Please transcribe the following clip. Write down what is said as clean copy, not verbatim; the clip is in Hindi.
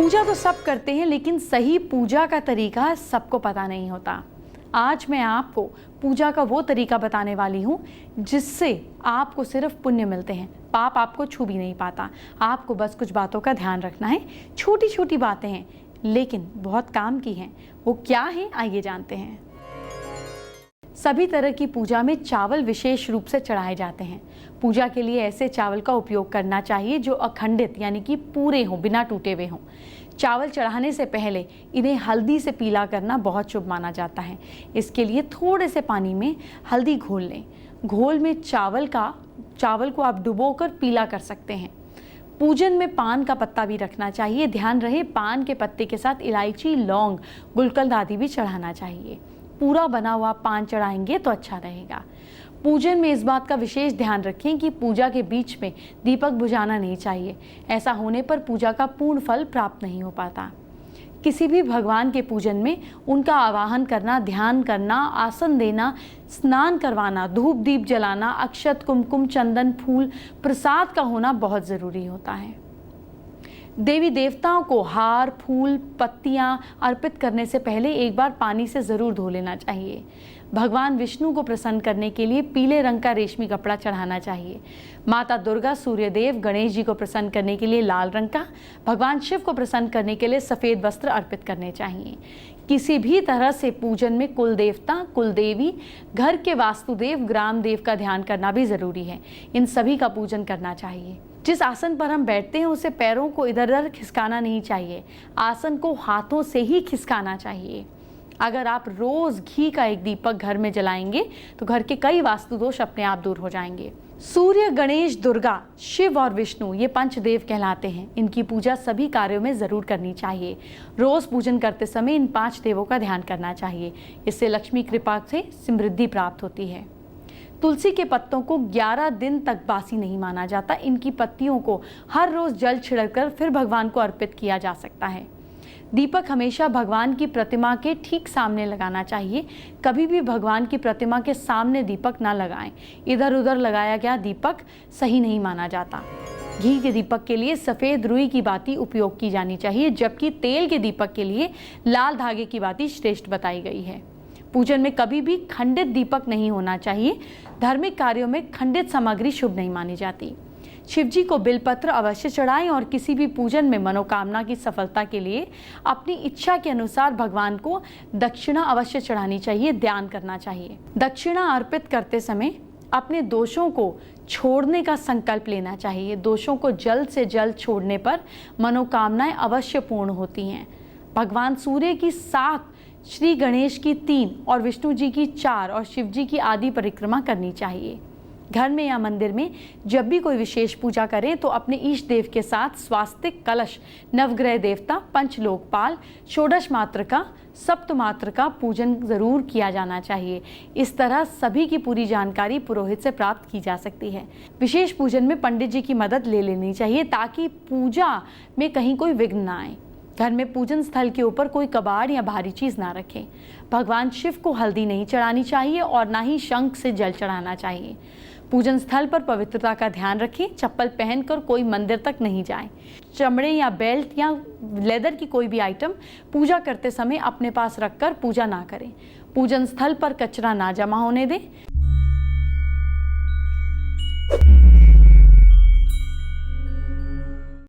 पूजा तो सब करते हैं, लेकिन सही पूजा का तरीका सबको पता नहीं होता। आज मैं आपको पूजा का वो तरीका बताने वाली हूँ जिससे आपको सिर्फ पुण्य मिलते हैं, पाप आपको छू भी नहीं पाता। आपको बस कुछ बातों का ध्यान रखना है। छोटी छोटी बातें हैं लेकिन बहुत काम की हैं। वो क्या है, आइए जानते हैं। सभी तरह की पूजा में चावल विशेष रूप से चढ़ाए जाते हैं। पूजा के लिए ऐसे चावल का उपयोग करना चाहिए जो अखंडित यानी कि पूरे हों, बिना टूटे हुए हों। चावल चढ़ाने से पहले इन्हें हल्दी से पीला करना बहुत शुभ माना जाता है। इसके लिए थोड़े से पानी में हल्दी घोल लें। घोल में चावल को आप डुबोकर पीला कर सकते हैं। पूजन में पान का पत्ता भी रखना चाहिए। ध्यान रहे, पान के पत्ते के साथ इलायची, लौंग, गुलकंद आदि भी चढ़ाना चाहिए। पूरा बना हुआ पान चढ़ाएंगे तो अच्छा रहेगा। पूजन में इस बात का विशेष ध्यान रखें कि पूजा के बीच में दीपक बुझाना नहीं चाहिए। ऐसा होने पर पूजा का पूर्ण फल प्राप्त नहीं हो पाता। किसी भी भगवान के पूजन में उनका आवाहन करना, ध्यान करना, आसन देना, स्नान करवाना, धूप दीप जलाना, अक्षत, कुमकुम, चंदन, फूल, प्रसाद का होना बहुत ज़रूरी होता है। देवी देवताओं को हार, फूल, पत्तियां अर्पित करने से पहले एक बार पानी से ज़रूर धो लेना चाहिए। भगवान विष्णु को प्रसन्न करने के लिए पीले रंग का रेशमी कपड़ा चढ़ाना चाहिए। माता दुर्गा, सूर्यदेव, गणेश जी को प्रसन्न करने के लिए लाल रंग का, भगवान शिव को प्रसन्न करने के लिए सफ़ेद वस्त्र अर्पित करने चाहिए। किसी भी तरह से पूजन में कुल देवता, कुल देवी, घर के वास्तुदेव, ग्राम देव का ध्यान करना भी ज़रूरी है। इन सभी का पूजन करना चाहिए। जिस आसन पर हम बैठते हैं उसे पैरों को इधर उधर खिसकाना नहीं चाहिए। आसन को हाथों से ही खिसकाना चाहिए। अगर आप रोज घी का एक दीपक घर में जलाएंगे तो घर के कई वास्तु दोष अपने आप दूर हो जाएंगे। सूर्य, गणेश, दुर्गा, शिव और विष्णु ये पंचदेव कहलाते हैं। इनकी पूजा सभी कार्यों में जरूर करनी चाहिए। रोज पूजन करते समय इन 5 देवों का ध्यान करना चाहिए। इससे लक्ष्मी कृपा से समृद्धि प्राप्त होती है। तुलसी के पत्तों को 11 दिन तक बासी नहीं माना जाता। इनकी पत्तियों को हर रोज जल छिड़ककर फिर भगवान को अर्पित किया जा सकता है। दीपक हमेशा भगवान की प्रतिमा के ठीक सामने लगाना चाहिए। कभी भी भगवान की प्रतिमा के सामने दीपक ना लगाएं। इधर उधर लगाया गया दीपक सही नहीं माना जाता। घी के दीपक के लिए सफ़ेद रुई की बाती उपयोग की जानी चाहिए, जबकि तेल के दीपक के लिए लाल धागे की बाती श्रेष्ठ बताई गई है। पूजन में कभी भी खंडित दीपक नहीं होना चाहिए। धार्मिक कार्यों में खंडित सामग्री शुभ नहीं मानी जाती। शिवजी को बिलपत्र अवश्य चढ़ाएं और किसी भी पूजन में मनोकामना की सफलता के लिए अपनी इच्छा के अनुसार भगवान को दक्षिणा अवश्य चढ़ानी चाहिए, ध्यान करना चाहिए। दक्षिणा अर्पित करते समय अपने दोषों को छोड़ने का संकल्प लेना चाहिए। दोषों को जल्द से जल्द छोड़ने पर मनोकामनाएं अवश्य पूर्ण होती हैं। भगवान सूर्य की 7, श्री गणेश की 3 और विष्णु जी की 4 और शिव जी की आदि परिक्रमा करनी चाहिए। घर में या मंदिर में जब भी कोई विशेष पूजा करें तो अपने ईष्ट देव के साथ स्वास्तिक, कलश, नवग्रह देवता, पंचलोकपाल, षोडश मात्र का, सप्त मात्र का पूजन जरूर किया जाना चाहिए। इस तरह सभी की पूरी जानकारी पुरोहित से प्राप्त की जा सकती है। विशेष पूजन में पंडित जी की मदद ले लेनी चाहिए ताकि पूजा में कहीं कोई विघ्न ना आए। घर में पूजन स्थल के ऊपर कोई कबाड़ या भारी चीज ना रखें। भगवान शिव को हल्दी नहीं चढ़ानी चाहिए और ना ही शंख से जल चढ़ाना चाहिए। पूजन स्थल पर पवित्रता का ध्यान रखें। चप्पल पहनकर कोई मंदिर तक नहीं जाए। चमड़े या बेल्ट या लेदर की कोई भी आइटम पूजा करते समय अपने पास रखकर पूजा ना करें। पूजन स्थल पर कचरा ना जमा होने दें।